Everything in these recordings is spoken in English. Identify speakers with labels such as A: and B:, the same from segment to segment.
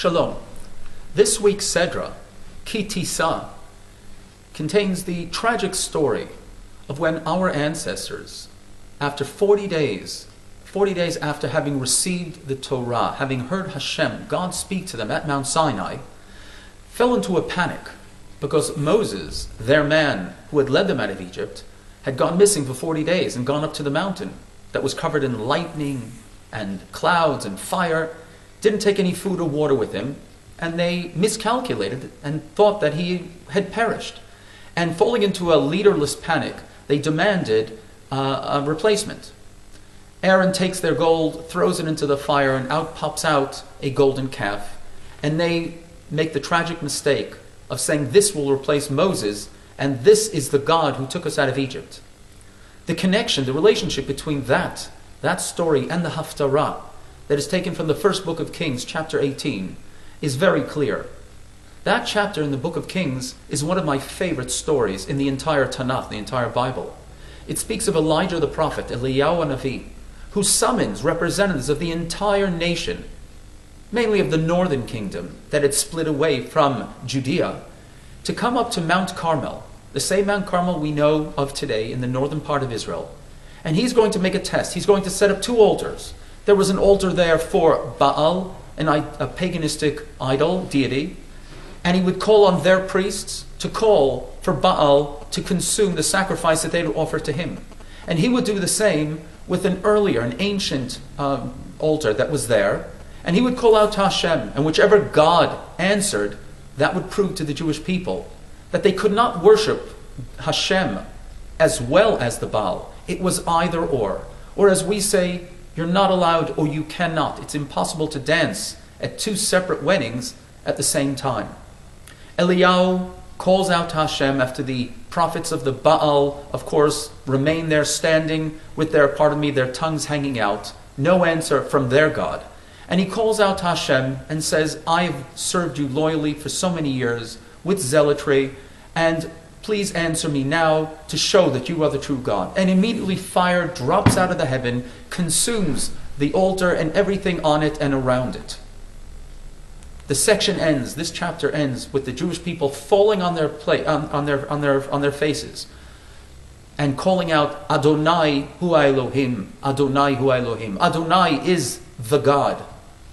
A: Shalom. This week's Sedra, Tissa, contains the tragic story of when our ancestors, after 40 days after having received the Torah, having heard Hashem, God speak to them at Mount Sinai, fell into a panic because Moses, their man who had led them out of Egypt, had gone missing for 40 days and gone up to the mountain that was covered in lightning and clouds and fire, didn't take any food or water with him, and they miscalculated and thought that he had perished. And falling into a leaderless panic, they demanded a replacement. Aaron takes their gold, throws it into the fire, and out pops out a golden calf. And they make the tragic mistake of saying this will replace Moses, and this is the God who took us out of Egypt. The connection, the relationship between that story and the haftorah that is taken from the first book of Kings, chapter 18, is very clear. That chapter in the book of Kings is one of my favorite stories in the entire Tanakh, the entire Bible. It speaks of Elijah the prophet, Eliyahu Navi, who summons representatives of the entire nation, mainly of the northern kingdom that had split away from Judea, to come up to Mt Carmel, the same Mt Carmel we know of today in the northern part of Israel. And he's going to make a test. He's going to set up two altars. There was an altar there for Baal, a paganistic idol, deity, and he would call on their priests to call for Baal to consume the sacrifice that they would offer to him. And he would do the same with an ancient altar that was there, and he would call out to Hashem, and whichever God answered, that would prove to the Jewish people that they could not worship Hashem as well as the Baal. It was either or. Or as we say, you're not allowed or you cannot. It's impossible to dance at two separate weddings at the same time. Eliyahu calls out to Hashem after the prophets of the Baal, of course, remain there standing with their tongues hanging out. No answer from their God. And he calls out to Hashem and says, I have served you loyally for so many years with zealotry, and please answer me now to show that you are the true God. And immediately fire drops out of the heaven, consumes the altar and everything on it and around it. This chapter ends with the Jewish people falling on their faces and calling out, Adonai hu Elohim, Adonai hu Elohim. Adonai is the God.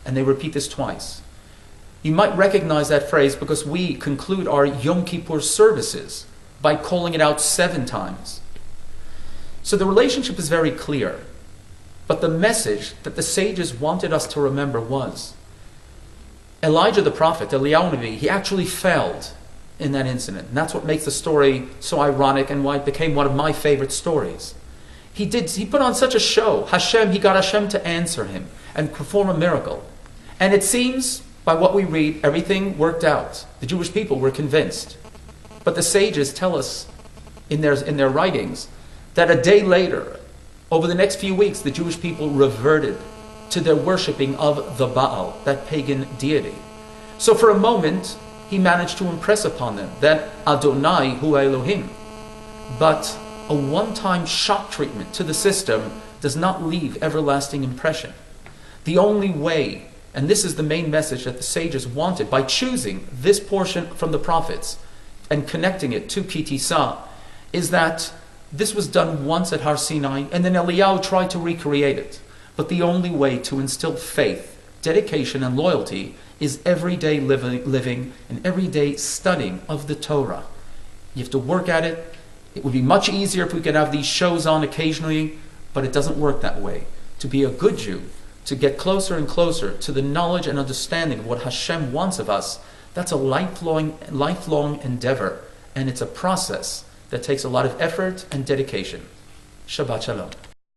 A: And they repeat this twice. You might recognize that phrase because we conclude our Yom Kippur services by calling it out 7 times. So the relationship is very clear. But the message that the sages wanted us to remember was, Elijah the prophet, Eliyahu Navi, he actually failed in that incident. And that's what makes the story so ironic and why it became one of my favorite stories. He put on such a show. He got Hashem to answer him and perform a miracle. And it seems, by what we read, everything worked out. The Jewish people were convinced. But the sages tell us in their writings that a day later, over the next few weeks, the Jewish people reverted to their worshipping of the Baal, that pagan deity. So for a moment, he managed to impress upon them that Adonai hu Elohim. But a one-time shock treatment to the system does not leave everlasting impression. The only way, and this is the main message that the sages wanted by choosing this portion from the prophets and connecting it to Tissa, is that this was done once at Har Sinai, and then Eliyahu tried to recreate it. But the only way to instill faith, dedication, and loyalty is everyday living and everyday studying of the Torah. You have to work at it. It would be much easier if we could have these shows on occasionally, but it doesn't work that way. To be a good Jew, to get closer and closer to the knowledge and understanding of what Hashem wants of us, that's a lifelong endeavor, and it's a process that takes a lot of effort and dedication. Shabbat Shalom.